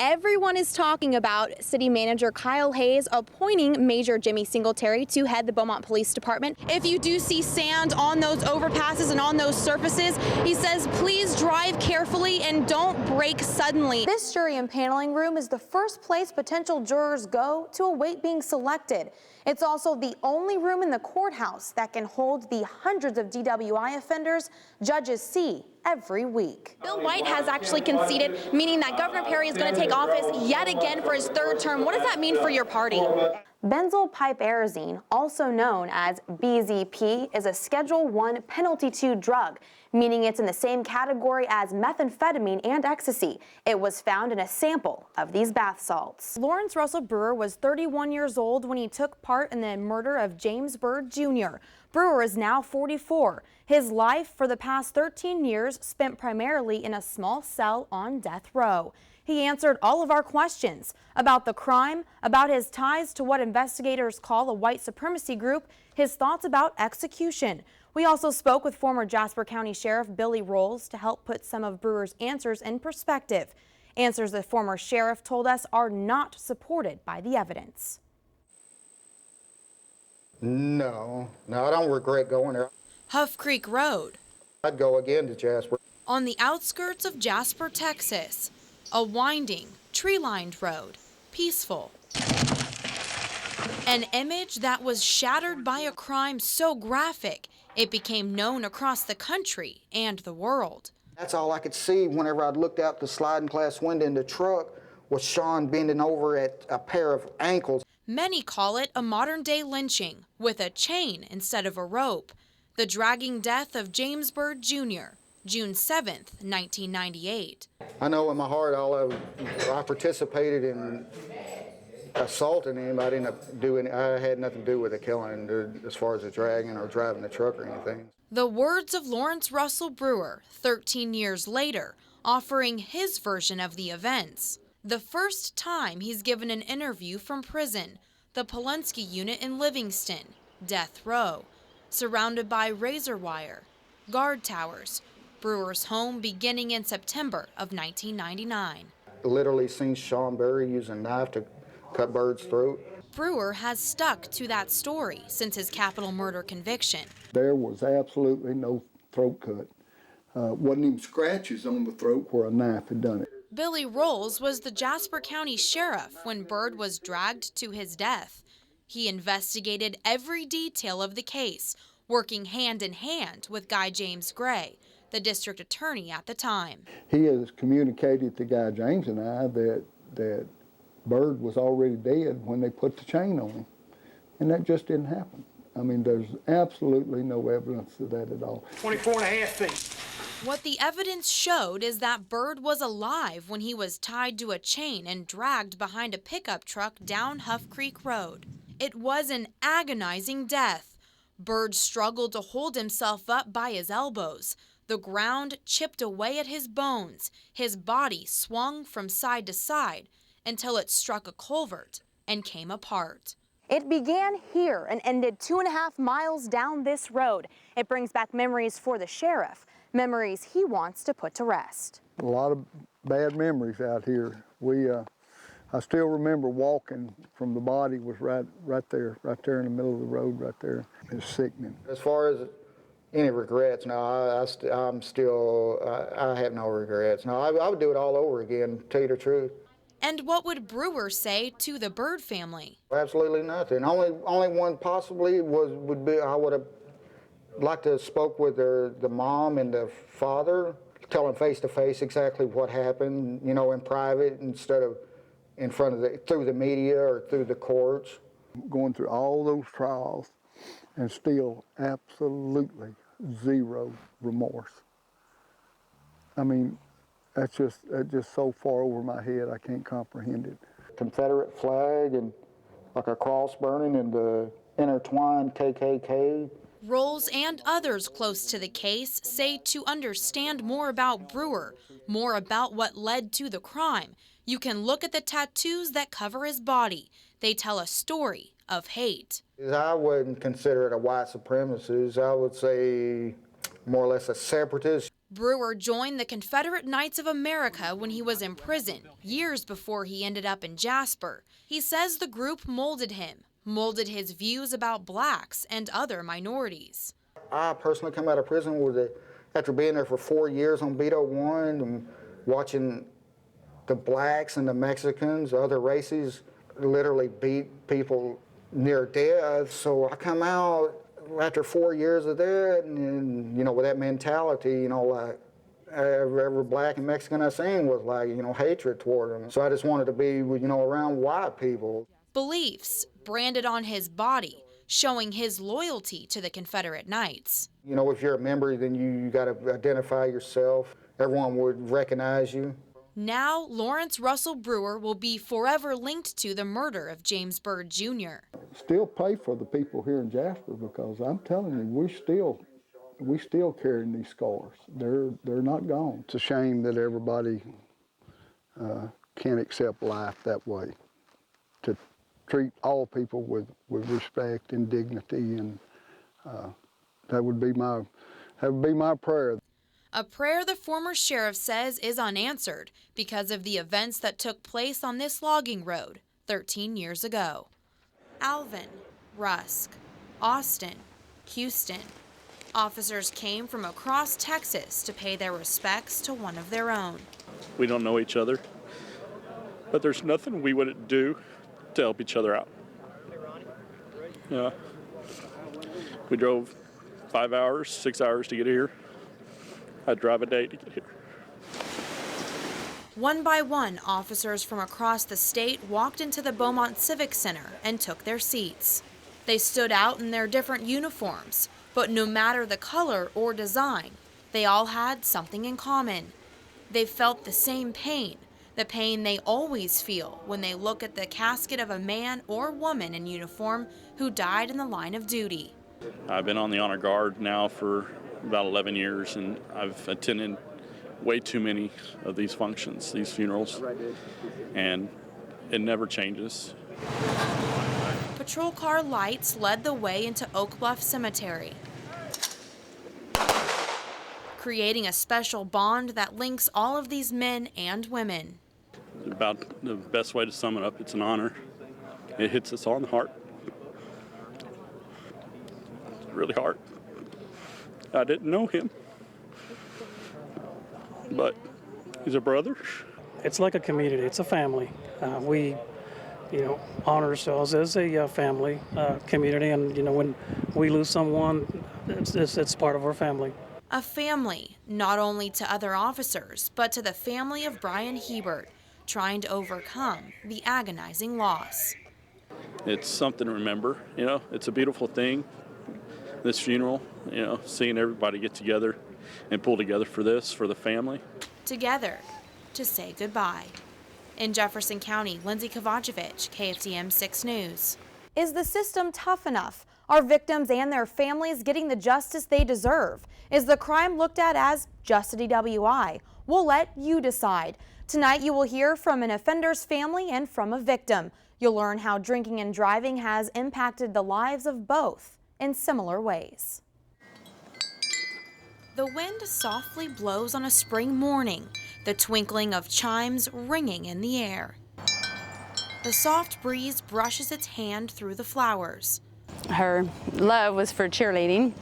Everyone is talking about City Manager Kyle Hayes appointing Major Jimmy Singletary to head the Beaumont Police Department. If you do see sand on those overpasses and on those surfaces, he says please drive carefully and don't brake suddenly. This jury impaneling room is the first place potential jurors go to await being selected. It's also the only room in the courthouse that can hold the hundreds of DWI offenders judges see every week. Bill White has actually conceded, meaning that Governor Perry is going to take office yet again for his third term. What does that mean for your party? Benzyl piperazine, also known as BZP, is a Schedule I penalty 2 drug, meaning it's in the same category as methamphetamine and ecstasy. It was found in a sample of these bath salts. Lawrence Russell Brewer was 31 years old when he took part in the murder of James Byrd Jr. Brewer is now 44. His life for the past 13 years spent primarily in a small cell on death row. He answered all of our questions about the crime, about his ties to what investigators call a white supremacy group, his thoughts about execution. We also spoke with former Jasper County Sheriff Billy Rolls to help put some of Brewer's answers in perspective. Answers the former sheriff told us are not supported by the evidence. No, I don't regret going there. Huff Creek Road. I'd go again to Jasper. On the outskirts of Jasper, Texas, a winding, tree-lined road, peaceful. An image that was shattered by a crime so graphic, it became known across the country and the world. That's all I could see whenever I looked out the sliding glass window in the truck was Sean bending over at a pair of ankles. Many call it a modern-day lynching with a chain instead of a rope. The dragging death of James Byrd Jr., June 7th, 1998. I know in my heart I participated in assaulting anybody. I had nothing to do with the killing as far as the dragging or driving the truck or anything. The words of Lawrence Russell Brewer, 13 years later, offering his version of the events. The first time he's given an interview from prison, the Polunsky unit in Livingston, death row, surrounded by razor wire, guard towers, Brewer's home beginning in September of 1999. Literally seen Sean Berry use a knife to cut Bird's throat. Brewer has stuck to that story since his capital murder conviction. There was absolutely no throat cut. Wasn't even scratches on the throat where a knife had done it. Billy Rolls was the Jasper County Sheriff when Byrd was dragged to his death. He investigated every detail of the case, working hand in hand with Guy James Gray, the district attorney at the time. He has communicated to Guy James and I that Byrd was already dead when they put the chain on him, and that just didn't happen. I mean, there's absolutely no evidence of that at all. 24 and a half feet. What the evidence showed is that Byrd was alive when he was tied to a chain and dragged behind a pickup truck down Huff Creek Road. It was an agonizing death. Byrd struggled to hold himself up by his elbows. The ground chipped away at his bones. His body swung from side to side until it struck a culvert and came apart. It began here and ended 2.5 miles down this road. It brings back memories for the sheriff, memories he wants to put to rest. A lot of bad memories out here. I still remember walking from the body was right there in the middle of the road right there. It's sickening. As far as any regrets, no, I have no regrets. No, I would do it all over again, to tell you the truth. And what would Brewer say to the Byrd family? Absolutely nothing. Only one possibly would be I would have liked to have spoke with the mom and the father, tell them face to face exactly what happened, in private instead of in front of through the media or through the courts. Going through all those trials and still absolutely zero remorse. I mean, that's just so far over my head, I can't comprehend it. Confederate flag and like a cross burning and the intertwined KKK. Rolls and others close to the case say to understand more about Brewer, more about what led to the crime, you can look at the tattoos that cover his body. They tell a story of hate. I wouldn't consider it a white supremacist. I would say more or less a separatist. Brewer joined the Confederate Knights of America when he was in prison, years before he ended up in Jasper. He says the group molded him, molded his views about blacks and other minorities. I personally come out of prison after being there for 4 years on Beto 1 and watching the blacks and the Mexicans, the other races, literally beat people near death. So I come out after 4 years of that, and you know, with that mentality, you know, like every black and Mexican I seen was like, you know, hatred toward them. So I just wanted to be, you know, around white people. Beliefs branded on his body, showing his loyalty to the Confederate Knights. You know, if you're a member, then you got to identify yourself. Everyone would recognize you. Now, Lawrence Russell Brewer will be forever linked to the murder of James Byrd Jr. Still pray for the people here in Jasper, because I'm telling you, we still carrying these scars. They're not gone. It's a shame that everybody can't accept life that way, to treat all people with respect and dignity, and that would be my prayer. A prayer the former sheriff says is unanswered because of the events that took place on this logging road 13 years ago. Alvin, Rusk, Austin, Houston. Officers came from across Texas to pay their respects to one of their own. We don't know each other, but there's nothing we wouldn't do to help each other out. Yeah. We drove 5 hours, 6 hours to get here. I'd drive a day to get here. One by one, officers from across the state walked into the Beaumont Civic Center and took their seats. They stood out in their different uniforms, but no matter the color or design, they all had something in common. They felt the same pain, the pain they always feel when they look at the casket of a man or woman in uniform who died in the line of duty. I've been on the honor guard now for about 11 years, and I've attended way too many of these functions, these funerals, and it never changes. Patrol car lights led the way into Oak Bluff Cemetery, creating a special bond that links all of these men and women. About the best way to sum it up, it's an honor. It hits us all in the heart. It's really hard. I didn't know him, but he's a brother. It's like a community. It's a family. We, honor ourselves as a family, community, and when we lose someone, it's part of our family. A family, not only to other officers, but to the family of Brian Hebert, trying to overcome the agonizing loss. It's something to remember. It's a beautiful thing. This funeral, seeing everybody get together and pull together for this, for the family. Together to say goodbye. In Jefferson County, Lindsey, KFDM 6 News. Is the system tough enough? Are victims and their families getting the justice they deserve? Is the crime looked at as just a DWI? We'll let you decide. Tonight you will hear from an offender's family and from a victim. You'll learn how drinking and driving has impacted the lives of both in similar ways. The wind softly blows on a spring morning, the twinkling of chimes ringing in the air. The soft breeze brushes its hand through the flowers. Her love was for cheerleading.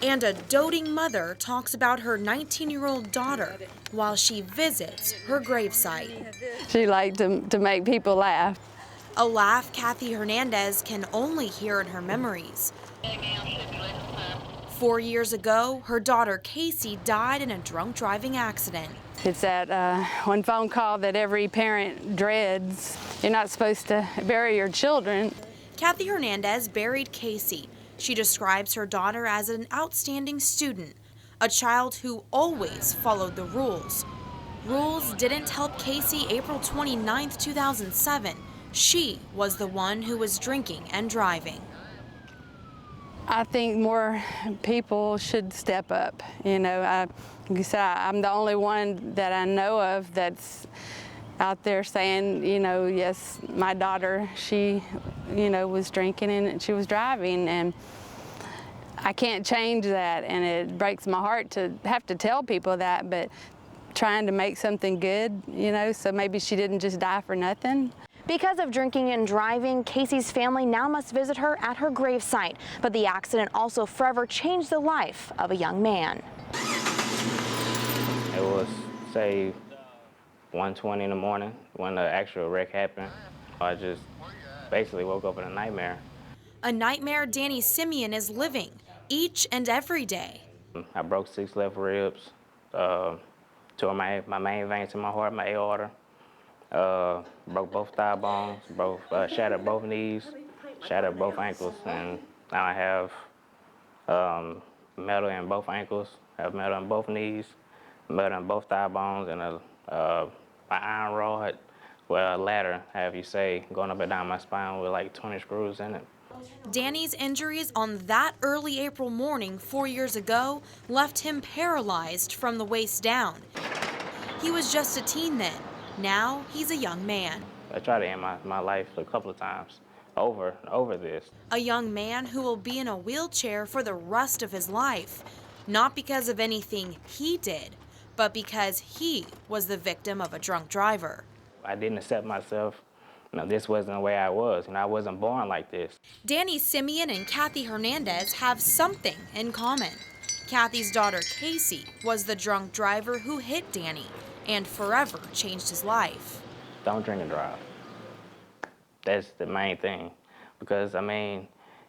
And a doting mother talks about her 19-year-old daughter while she visits her gravesite. She liked to make people laugh. A laugh Kathy Hernandez can only hear in her memories. 4 years ago, her daughter Casey died in a drunk driving accident. It's that one phone call that every parent dreads. You're not supposed to bury your children. Kathy Hernandez buried Casey. She describes her daughter as an outstanding student, a child who always followed the rules. Rules didn't help Casey April 29, 2007. She was the one who was drinking and driving. I think more people should step up. Like you said, I'm the only one that I know of that's out there saying, yes, my daughter, she, was drinking and she was driving. And I can't change that, and it breaks my heart to have to tell people that, but trying to make something good, you know, so maybe she didn't just die for nothing. Because of drinking and driving, Casey's family now must visit her at her gravesite. But the accident also forever changed the life of a young man. It was, say, 1:20 in the morning when the actual wreck happened. I just basically woke up in a nightmare. A nightmare Danny Simeon is living each and every day. I broke 6 left ribs, tore my main veins in my heart, my aorta, broke both thigh bones, shattered both knees, shattered both ankles, and now I have metal in both ankles, I have metal in both knees, metal in both thigh bones, and an iron rod, well, a ladder, however you say, going up and down my spine with like 20 screws in it. Danny's injuries on that early April morning 4 years ago left him paralyzed from the waist down. He was just a teen then. Now he's a young man. I tried to end my life a couple of times over this. A young man who will be in a wheelchair for the rest of his life, not because of anything he did, but because he was the victim of a drunk driver. I didn't accept myself. This wasn't the way I was. I wasn't born like this. Danny Simeon and Kathy Hernandez have something in common. Kathy's daughter, Casey, was the drunk driver who hit Danny and forever changed his life. Don't drink and drive. That's the main thing. Because,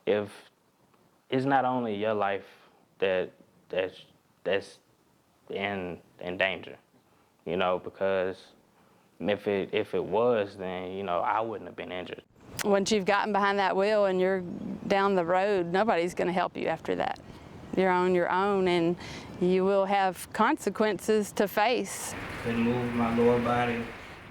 if it's not only your life that's in danger, because if it was, then, I wouldn't have been injured. Once you've gotten behind that wheel and you're down the road, nobody's going to help you after that. You're on your own, and you will have consequences to face. Couldn't move my lower body.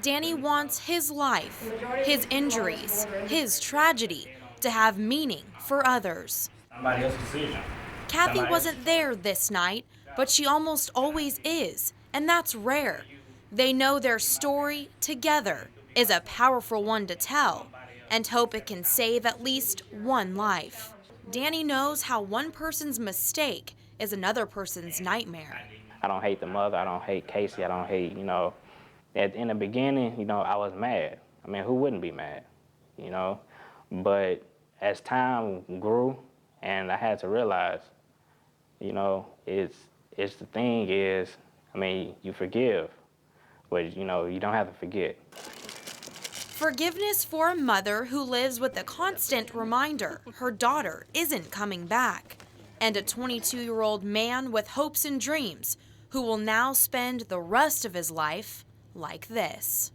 Danny wants his life, his injuries, his tragedy to have meaning for others. Somebody else's decision. Kathy wasn't there this night, but she almost always is, and that's rare. They know their story together is a powerful one to tell and hope it can save at least one life. Danny knows how one person's mistake is another person's nightmare. I don't hate the mother. I don't hate Casey. I don't hate, in the beginning, I was mad. Who wouldn't be mad, But as time grew and I had to realize, it's the thing is, you forgive. But, you don't have to forget. Forgiveness for a mother who lives with a constant reminder her daughter isn't coming back. And a 22-year-old man with hopes and dreams who will now spend the rest of his life like this.